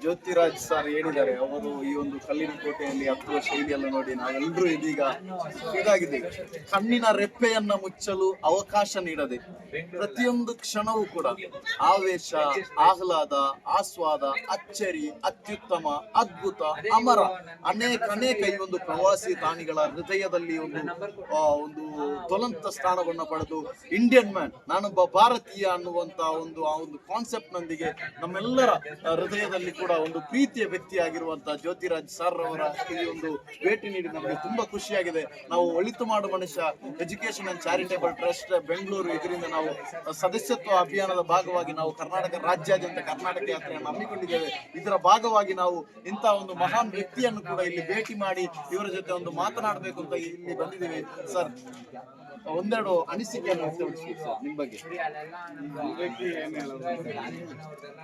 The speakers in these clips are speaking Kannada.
ಜ್ಯೋತಿರಾಜ್ ಸರ್ ಹೇಳಿದ್ದಾರೆ, ಅವರು ಈ ಒಂದು ಕಲ್ಲಿನ ಕೋಟೆಯಲ್ಲಿ ಹತ್ತುವ ಶೈಲಿಯೆಲ್ಲ ನೋಡಿ ನಾವೆಲ್ಲರೂ ಇದೀಗ ಇದಾಗಿದ್ದೇವೆ. ಕಣ್ಣಿನ ರೆಪ್ಪೆಯನ್ನ ಮುಚ್ಚಲು ಅವಕಾಶ ನೀಡದೆ ಪ್ರತಿಯೊಂದು ಕ್ಷಣವೂ ಕೂಡ ಆವೇಶ, ಆಹ್ಲಾದ, ಆಸ್ವಾದ, ಅಚ್ಚರಿ, ಅತ್ಯುತ್ತಮ, ಅದ್ಭುತ, ಅಮರ ಅನೇಕ ಈ ಒಂದು ಪ್ರವಾಸಿ ತಾಣಿಗಳ ಹೃದಯದಲ್ಲಿ ಒಂದು ಜ್ವಲಂತ ಸ್ಥಾನವನ್ನ ಪಡೆದು ಇಂಡಿಯನ್ ಮ್ಯಾನ್, ನಾನೊಬ್ಬ ಭಾರತೀಯ ಅನ್ನುವಂತ ಆ ಒಂದು ಕಾನ್ಸೆಪ್ಟ್ ನೊಂದಿಗೆ ನಮ್ಮೆಲ್ಲರ ಹೃದಯದಲ್ಲಿ ಕೂಡ ಒಂದು ಪ್ರೀತಿಯ ವ್ಯಕ್ತಿಯಾಗಿರುವಂತಹ ಜ್ಯೋತಿರಾಜ್ ಸರ್ ಅವರ ಈ ಒಂದು ಭೇಟಿ ನೀಡಿ ನಮಗೆ ತುಂಬಾ ಖುಷಿಯಾಗಿದೆ. ನಾವು ಒಳಿತು ಮಾಡು ಮನುಷ್ಯ education and charitable trust Bengaluru, ಇದರಿಂದ ನಾವು ಸದಸ್ಯತ್ವ ಅಭಿಯಾನದ ಭಾಗವಾಗಿ ನಾವು ಕರ್ನಾಟಕ ರಾಜ್ಯಾದ್ಯಂತ ಕರ್ನಾಟಕ ಯಾತ್ರೆಯನ್ನು ಹಮ್ಮಿಕೊಂಡಿದ್ದೇವೆ. ಇದರ ಭಾಗವಾಗಿ ನಾವು ಇಂತಹ ಒಂದು ಮಹಾನ್ ವ್ಯಕ್ತಿಯನ್ನು ಕೂಡ ಇಲ್ಲಿ ಭೇಟಿ ಮಾಡಿ ಇವರ ಜೊತೆ ಒಂದು ಮಾತನಾಡಬೇಕು ಅಂತ ಇಲ್ಲಿ ಬಂದಿದ್ದೇವೆ. ಸರ್, ಒಂದೆರಡು ಅನಿಸಿಕೆಯನ್ನು ವ್ಯಕ್ತಪಡಿಸಿ ಸರ್ ನಿಮ್ಮ ಬಗ್ಗೆ.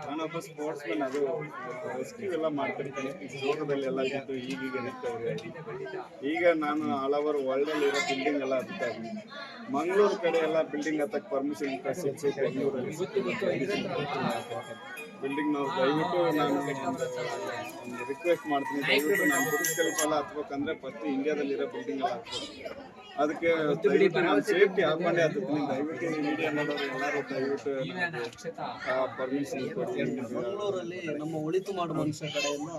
ನಾನೊಬ್ಬ ಸ್ಪೋರ್ಟ್ಸ್ ಮ್ಯಾನ್, ಅದು ರೆಸ್ಕ್ಯೂ ಎಲ್ಲ ಮಾಡ್ತಿರ್ತೀನಿ. ರೋಗದಲ್ಲಿ ಎಲ್ಲ ಗೆದ್ದು ಈಗೀಗ ನಿಂತವ್ರೆ. ಈಗ ನಾನು ಹಲವಾರು ವರ್ಲ್ಡ್ ಅಲ್ಲಿ ಇರೋ ಬಿಲ್ಡಿಂಗ್ ಎಲ್ಲ ಹತ್ತಾ ಇದ್ದೀನಿ. ಮಂಗಳೂರು ಕಡೆ ಎಲ್ಲ ಬಿಲ್ಡಿಂಗ್ ಹತ್ತಕ್ಕೆ ಪರ್ಮಿಷನ್ ಸಿಕ್ತು. ಬೆಂಗಳೂರಲ್ಲಿ ಬಿಲ್ಡಿಂಗ್ ನಾವು ದಯವಿಟ್ಟು ನಾನು ಒಂದು ರಿಕ್ವೆಸ್ಟ್ ಮಾಡ್ತೀನಿ, ದಯವಿಟ್ಟು ನಾನು ಬುರ್ಜ್ ಖಲೀಫಾ ಎಲ್ಲ ಹತ್ಬೇಕಂದ್ರೆ ಫಸ್ಟ್ ಇಂಡಿಯಾದಲ್ಲಿರೋ ಬಿಲ್ಡಿಂಗ್ ಎಲ್ಲ ಹತ್ಬೇಕು. ಅದಕ್ಕೆ ನಾನು ಸೇಫ್ಟಿ ಹಾಕೊಂಡೇ ಹತ್ತೀನಿ. ದಯವಿಟ್ಟು ಮೀಡಿಯಾ ಮಾಡೋರು ಎಲ್ಲರೂ ದಯವಿಟ್ಟು ಪರ್ಮಿಷನ್ ಕೊಡ್ತೀನಿ. ಮಂಗಳೂರಲ್ಲಿ ನಮ್ಮ ಒಳಿತು ಮಾಡುವ ಮನುಷ್ಯ ಕಡೆಯಿಂದ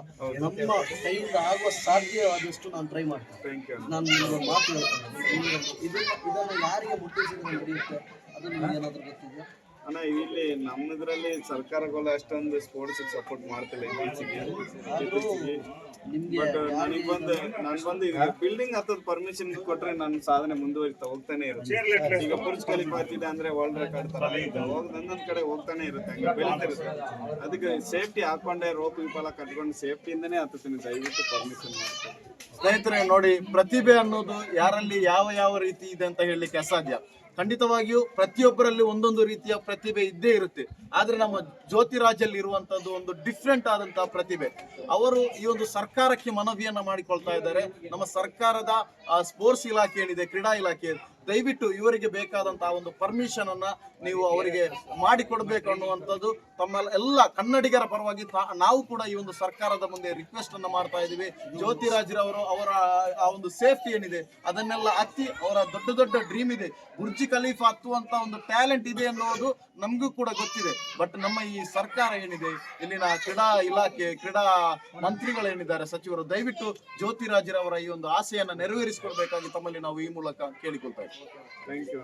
ನಮ್ಮ ಕೈಯಿಂದ ಆಗುವ ಸಾಧ್ಯವಾದಷ್ಟು ನಾನು ಟ್ರೈ ಮಾಡ್ತೇನೆ. ನಾನು ನಿಮಗೆ ಮಾತು ಹೇಳ್ತೇನೆ, ಇದನ್ನು ಯಾರಿಗೆ ಮುಟ್ಟಿಸಿದ್ರೆ ನಡೆಯುತ್ತೆ ಅದು ನಿಮ್ಗೆ ಏನಾದರೂ ಗೊತ್ತಿದೆ? ಅಣ್ಣ, ಇಲ್ಲಿ ನಮ್ಮದ್ರಲ್ಲಿ ಸರ್ಕಾರಗಳು ಅಷ್ಟೊಂದು ಸ್ಪೋರ್ಟ್ಸ್ ಸಪೋರ್ಟ್ ಮಾಡ್ತಿಲ್ಲ ಇತ್ತೀಚೆಗೆ. ಬಟ್ ನಾನು ಬಂದು ಬಿಲ್ಡಿಂಗ್ ಹತ್ತದ ಪರ್ಮಿಷನ್ ಕೊಟ್ರೆ ನನ್ನ ಸಾಧನೆ ಮುಂದುವರಿತಾ ಹೋಗ್ತಾನೆ ಇರುತ್ತೆ. ಈಗ ಬುರ್ಜ್ ಖಲೀಫಾ ಹತ್ತಿದೆ ಅಂದ್ರೆ ವರ್ಲ್ಡ್ ರೆಕಾರ್ಡ್ ತರ ಒಂದೊಂದ್ ಕಡೆ ಹೋಗ್ತಾನೆ ಇರುತ್ತೆ, ಹಂಗೆ ಬೆಳೀತಿರುತ್ತೆ. ಅದಕ್ಕೆ ಸೇಫ್ಟಿ ಹಾಕೊಂಡೆ ರೋಪ್ ವಿಫಲ ಕಟ್ಕೊಂಡು ಸೇಫ್ಟಿಯಿಂದನೇ ಹತ್ತೀನಿ. ದಯವಿಟ್ಟು ಪರ್ಮಿಷನ್ ಮಾಡ್ತೀನಿ. ಸ್ನೇಹಿತರೆ ನೋಡಿ, ಪ್ರತಿಭೆ ಅನ್ನೋದು ಯಾರಲ್ಲಿ ಯಾವ ರೀತಿ ಇದೆ ಅಂತ ಹೇಳಲಿಕ್ಕೆ ಅಸಾಧ್ಯ. ಖಂಡಿತವಾಗಿಯೂ ಪ್ರತಿಯೊಬ್ಬರಲ್ಲಿ ಒಂದೊಂದು ರೀತಿಯ ಪ್ರತಿಭೆ ಇದ್ದೇ ಇರುತ್ತೆ. ಆದ್ರೆ ನಮ್ಮ ಜ್ಯೋತಿರಾಜಲ್ಲಿ ಇರುವಂತದ್ದು ಒಂದು ಡಿಫ್ರೆಂಟ್ ಆದಂತಹ ಪ್ರತಿಭೆ. ಅವರು ಈ ಒಂದು ಸರ್ಕಾರಕ್ಕೆ ಮನವಿಯನ್ನ ಮಾಡಿಕೊಳ್ತಾ ಇದ್ದಾರೆ. ನಮ್ಮ ಸರ್ಕಾರದ ಸ್ಪೋರ್ಟ್ಸ್ ಇಲಾಖೆ ಏನಿದೆ, ಕ್ರೀಡಾ ಇಲಾಖೆ, ದಯವಿಟ್ಟು ಇವರಿಗೆ ಬೇಕಾದಂತಹ ಒಂದು ಪರ್ಮಿಷನ್ ಅನ್ನ ನೀವು ಅವರಿಗೆ ಮಾಡಿಕೊಡ್ಬೇಕು ಅನ್ನುವಂಥದ್ದು ತಮ್ಮ ಎಲ್ಲ ಕನ್ನಡಿಗರ ಪರವಾಗಿ ನಾವು ಕೂಡ ಈ ಒಂದು ಸರ್ಕಾರದ ಮುಂದೆ ರಿಕ್ವೆಸ್ಟ್ ಅನ್ನ ಮಾಡ್ತಾ ಇದ್ದೀವಿ. ಜ್ಯೋತಿರಾಜ್ರವರು ಅವರ ಆ ಒಂದು ಸೇಫ್ಟಿ ಏನಿದೆ ಅದನ್ನೆಲ್ಲ ಹತ್ತಿ, ಅವರ ದೊಡ್ಡ ಡ್ರೀಮ್ ಇದೆ, ಬುರ್ಜ್ ಖಲೀಫಾ ಹತ್ತುವಂತ ಒಂದು ಟ್ಯಾಲೆಂಟ್ ಇದೆ ಅನ್ನೋದು ನಮಗೂ ಕೂಡ ಗೊತ್ತಿದೆ. ಬಟ್ ನಮ್ಮ ಈ ಸರ್ಕಾರ ಏನಿದೆ, ಇಲ್ಲಿನ ಕ್ರೀಡಾ ಇಲಾಖೆ, ಕ್ರೀಡಾ ಮಂತ್ರಿಗಳೇನಿದ್ದಾರೆ, ಸಚಿವರು, ದಯವಿಟ್ಟು ಜ್ಯೋತಿರಾಜ್ರವರ ಈ ಒಂದು ಆಸೆಯನ್ನು ನೆರವೇರಿಸಿಕೊಡ್ಬೇಕಾಗಿ ತಮ್ಮಲ್ಲಿ ನಾವು ಈ ಮೂಲಕ ಕೇಳಿಕೊಳ್ತಾ ಇದ್ದೀವಿ. Thank you.